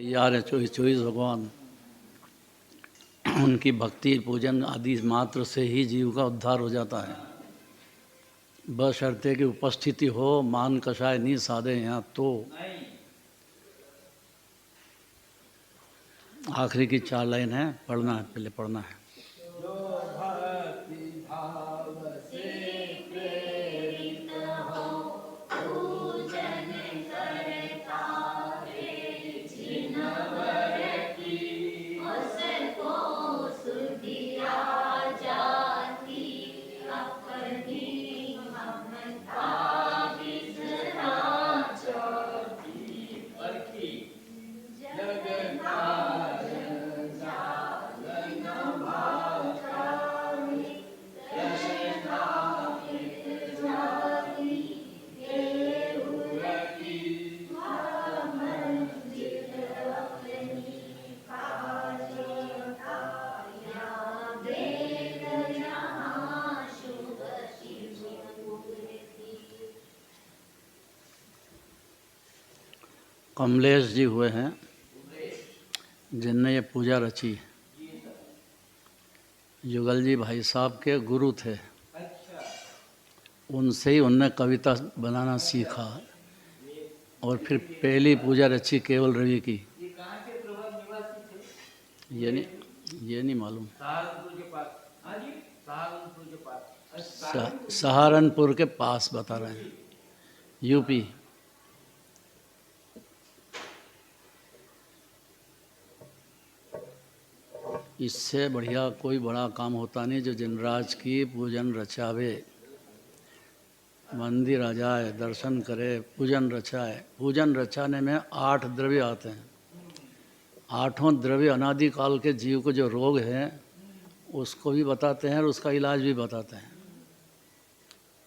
यार है 24 भगवान, उनकी भक्ति पूजन आदि मात्र से ही जीव का उद्धार हो जाता है। बशर्ते की उपस्थिति हो, मान कषाय नहीं साधे यहाँ तो। आखिरी की 4 लाइन है, पढ़ना है, पहले पढ़ना है। जो भक्ति भाव से प्रेरित हो, पूजन करता है जिनवर की, उसको सुधिया जाती अपनी ममता बिसरा जाती। परखी कमलेश जी हुए हैं जिनने ये पूजा रची। युगल जी भाई साहब के गुरु थे, उनसे ही उनने कविता बनाना सीखा और फिर पहली पूजा रची केवल रवि की। ये नहीं मालूम। सहारनपुर के पास बता रहे हैं, यूपी। इससे बढ़िया कोई बड़ा काम होता नहीं जो जिनराज की पूजन रचावे। मंदिर आ जाए, दर्शन करे, पूजन रचाए। पूजन रचाने में 8 द्रव्य आते हैं। 8 द्रव्य अनादिकाल के जीव को जो रोग है उसको भी बताते हैं और उसका इलाज भी बताते हैं।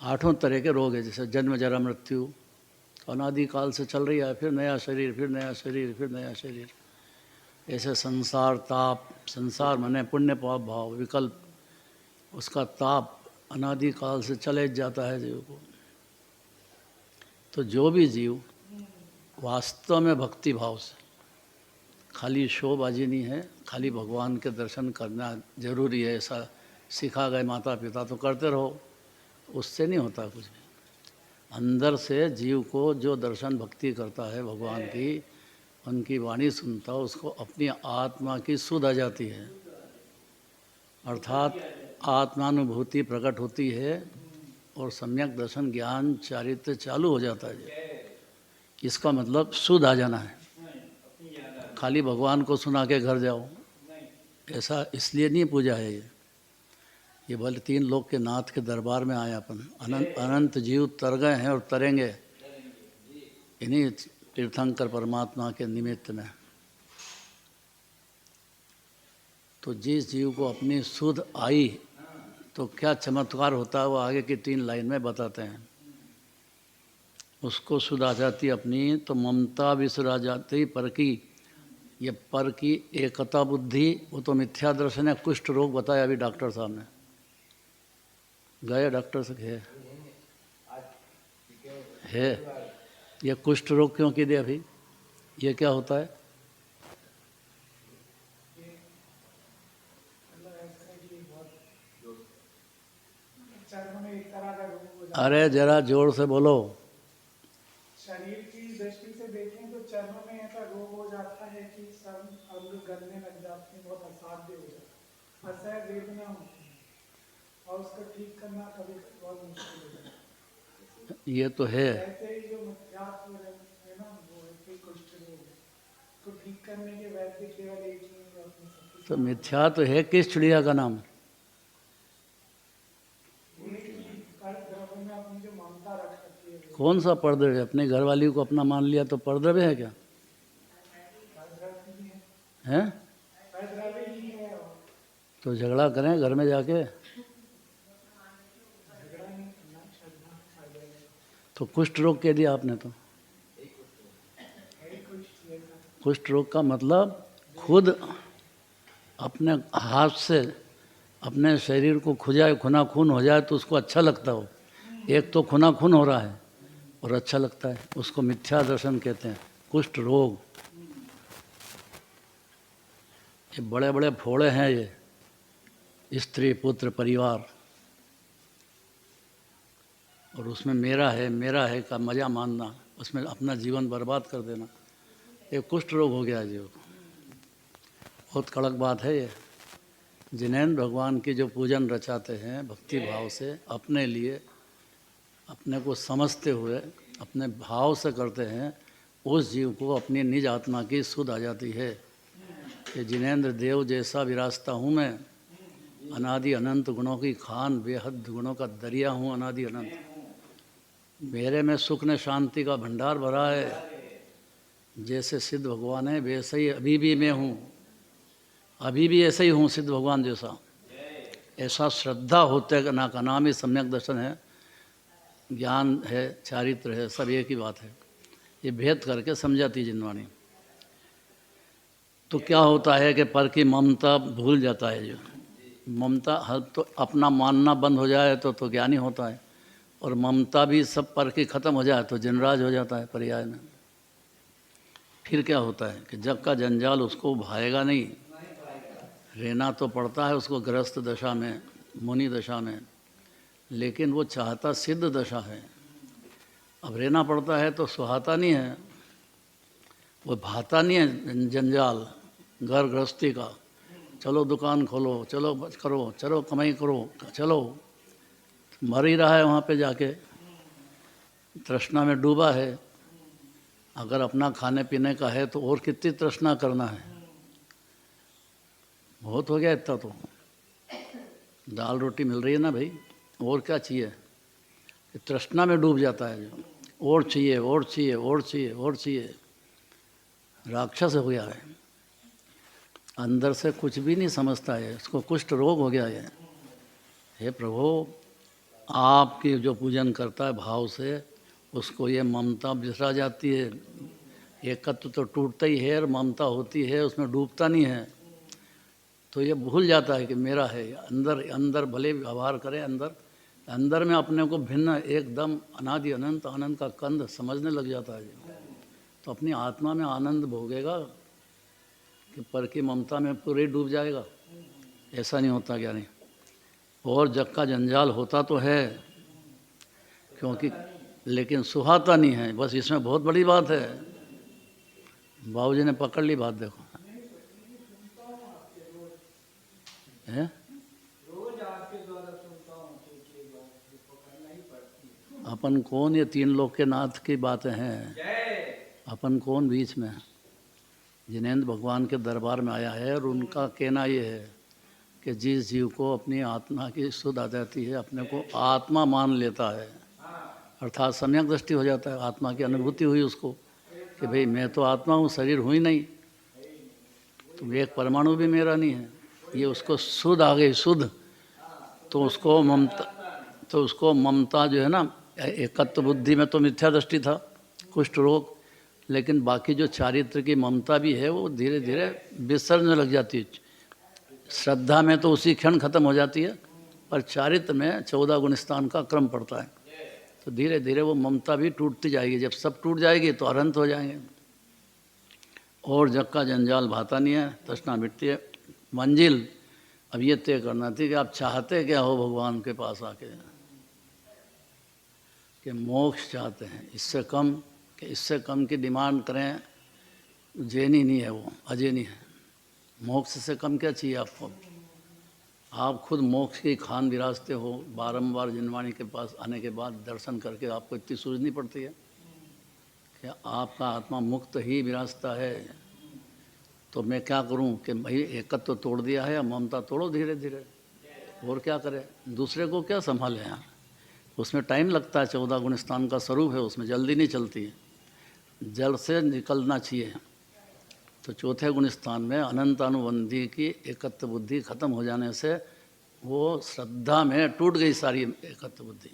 8 तरह के रोग है, जैसे जन्म जरा मृत्यु अनादिकाल से चल रही है, फिर नया शरीर, फिर नया शरीर, फिर नया शरीर। ऐसे संसार ताप, संसार माने पुण्य पाप भाव विकल्प, उसका ताप अनादिकाल से चले जाता है जीव को। तो जो भी जीव वास्तव में भक्ति भाव से, खाली शोबाजी नहीं है, खाली भगवान के दर्शन करना जरूरी है ऐसा सिखा गए माता पिता, तो करते रहो, उससे नहीं होता कुछ भी। अंदर से जीव को जो दर्शन भक्ति करता है भगवान की, उनकी वाणी सुनता हो, उसको अपनी आत्मा की सुध आ जाती है, अर्थात आत्मानुभूति प्रकट होती है और सम्यक दर्शन ज्ञान चारित्र चालू हो जाता है। इसका मतलब सुध आ जाना है। खाली भगवान को सुना के घर जाओ, ऐसा इसलिए नहीं पूजा है ये भले 3 लोक के नाथ के दरबार में आए अपन। अनंत जीव तर गए हैं और तरेंगे इन्हीं तीर्थंकर परमात्मा के निमित्त में। तो जिस जीव को अपनी सुध आई तो क्या चमत्कार होता है वो आगे की 3 लाइन में बताते हैं। उसको सुध आ जाती अपनी, तो ममता बिसरा जाती पर की। ये पर की एकता बुद्धि, वो तो मिथ्या दर्शन है। कुष्ठ रोग बताया अभी डॉक्टर साहब ने, गए डॉक्टर से है ये कुष्ठ रोग क्यों की दे अभी, ये क्या होता है? अरे जरा जोर से बोलो। शरीर की दृष्टि से देखें तो चर्म में ऐसा रोग हो जाता है कि सब अंग गलने लग जाते हैं, बहुत असाध्य हो जाता है, असह्य वेदना होती है और उसको ठीक करना कभी बहुत मुश्किल हो जाता है। ये तो है। ऐसे ही जो मिथ्यात्व है ना, वो है कुष्ठ रोग, उसको ठीक करने के वैद्य केवल एक ही है। तो मिथ्या तो है किस चिड़िया का नाम? कौन सा परद्रव्य? अपने घरवाली को अपना मान लिया तो परद्रव्य है क्या? हैं? तो झगड़ा करें घर में जाके। तो कुष्ठ रोग कह दिया आपने। तो कुष्ठ रोग का मतलब खुद अपने हाथ से अपने शरीर को खुजाए, खुना खून हो जाए तो उसको अच्छा लगता हो। एक तो खुना खून हो रहा है और अच्छा लगता है, उसको मिथ्या दर्शन कहते हैं, कुष्ठ रोग। ये बड़े बड़े फोड़े हैं, ये स्त्री पुत्र परिवार, और उसमें मेरा है का मज़ा मानना, उसमें अपना जीवन बर्बाद कर देना, ये कुष्ठ रोग हो गया जो। बहुत कड़क बात है ये। जिनेंद्र भगवान की जो पूजन रचाते हैं भक्ति भाव से, अपने लिए, अपने को समझते हुए, अपने भाव से करते हैं, उस जीव को अपनी निज आत्मा की सुध आ जाती है कि जिनेंद्र देव जैसा विरासता हूँ मैं, अनादि अनंत गुणों की खान, बेहद गुणों का दरिया हूँ अनादि अनंत। मेरे में सुख ने शांति का भंडार भरा है। जैसे सिद्ध भगवान है वैसे ही अभी भी मैं हूँ, अभी भी ऐसे ही हूँ सिद्ध भगवान जैसा। ऐसा श्रद्धा होते ना का नाम ही सम्यक दर्शन है, ज्ञान है, चारित्र है, सब एक ही बात है। ये भेद करके समझाती जिनवाणी। तो क्या होता है कि पर की ममता भूल जाता है। जो ममता हर तो अपना मानना बंद हो जाए तो ज्ञानी होता है, और ममता भी सब पर की ख़त्म हो जाए तो जिनराज हो जाता है पर्याय में। फिर क्या होता है कि जग का जंजाल उसको भाएगा नहीं, रहना तो पड़ता है उसको गृहस्थ दशा में, मुनि दशा में, लेकिन वो चाहता सिद्ध दशा है। अब रहना पड़ता है तो सुहाता नहीं है, वो भाता नहीं है जंजाल घर गृहस्थी का। चलो दुकान खोलो, चलो बच करो, चलो कमाई करो, चलो, मर ही रहा है वहाँ पे जाके, तृष्णा में डूबा है। अगर अपना खाने पीने का है तो और कितनी तृष्णा करना है, बहुत हो गया इतना। तो दाल रोटी मिल रही है ना भाई, और क्या चाहिए। तृष्णा में डूब जाता है जो, और चाहिए और चाहिए और चाहिए और चाहिए, राक्षस हो गया है, अंदर से कुछ भी नहीं समझता है, उसको कुष्ठ रोग हो गया है। हे प्रभु, आपकी जो पूजन करता है भाव से, उसको ये ममता बिसरा जाती है। एकत्व तो टूटता ही है और ममता होती है, उसमें डूबता नहीं है। तो ये भूल जाता है कि मेरा है। अंदर अंदर भले व्यवहार करे, अंदर में अपने को भिन्न एकदम अनादि अनंत आनंद का कंद समझने लग जाता है। तो अपनी आत्मा में आनंद भोगेगा कि पर की ममता में पूरे डूब जाएगा। ऐसा नहीं होता ज्ञानी। और जग का जंजाल होता तो है, क्योंकि लेकिन सुहाता नहीं है। बस इसमें बहुत बड़ी बात है। बाबूजी ने पकड़ ली बात, देखो है? अपन कौन, ये तीन लोग के नाथ की बातें हैं, अपन कौन बीच में। जिनेंद्र भगवान के दरबार में आया है और उनका कहना ये है कि जिस जीव को अपनी आत्मा की सुध आ जाती है, अपने को आत्मा मान लेता है, अर्थात सम्यक दृष्टि हो जाता है, आत्मा की अनुभूति हुई उसको कि भाई मैं तो आत्मा हूँ, शरीर हूँ ही नहीं, तो एक परमाणु भी मेरा नहीं है। ये उसको सुध आ गई, सुध। तो उसको ममता जो है ना, एकत्व बुद्धि में तो मिथ्या दृष्टि था, कुष्ठ रोग, लेकिन बाकी जो चारित्र की ममता भी है वो धीरे धीरे विसरने लग जाती है। श्रद्धा में तो उसी क्षण खत्म हो जाती है, पर चारित्र में 14 गुणस्थान का क्रम पड़ता है। तो धीरे धीरे वो ममता भी टूटती जाएगी। जब सब टूट जाएगी तो अनंत हो जाएंगे। और जग का जंजाल भाता नहीं है, तृष्णा मिटती है। मंजिल अब ये तय करना थी कि आप चाहते क्या हो भगवान के पास आके, कि मोक्ष चाहते हैं। इससे कम की डिमांड करें, जैनी नहीं है, वो अजैनी है। मोक्ष से कम क्या चाहिए आपको। आप खुद मोक्ष की खान विराजते हो। बारंबार जिनवाणी के पास आने के बाद दर्शन करके आपको इतनी सूझनी पड़ती है कि आपका आत्मा मुक्त ही विराजता है। तो मैं क्या करूं कि भाई एकत्व तो तोड़ दिया है, ममता तोड़ो धीरे धीरे, और क्या करें। दूसरे को क्या संभाले यहाँ, उसमें टाइम लगता है। 14 गुणस्थान का स्वरूप है, उसमें जल्दी नहीं चलती है, जल से निकलना चाहिए। तो चौथे गुणस्थान में अनंतानुबंधी की एकत्व बुद्धि खत्म हो जाने से वो श्रद्धा में टूट गई सारी एकत्व बुद्धि।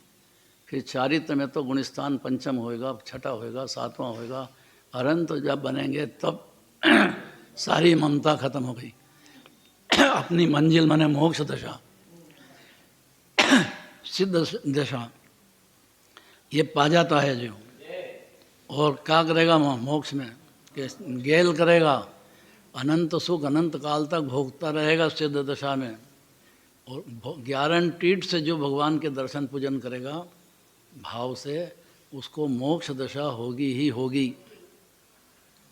फिर चारित्र में तो गुणस्थान पंचम होएगा, छठा होएगा, सातवां होएगा, अनंत जब बनेंगे तब सारी ममता खत्म हो गई। अपनी मंजिल माने मोक्ष दशा, सिद्ध दशा, ये पा जाता है जो। और क्या करेगा वहाँ मोक्ष में, कि गेल करेगा अनंत सुख अनंत काल तक भोगता रहेगा सिद्ध दशा में। और गारंटीड से जो भगवान के दर्शन पूजन करेगा भाव से, उसको मोक्ष दशा होगी ही होगी।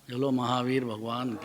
चलो महावीर भगवान की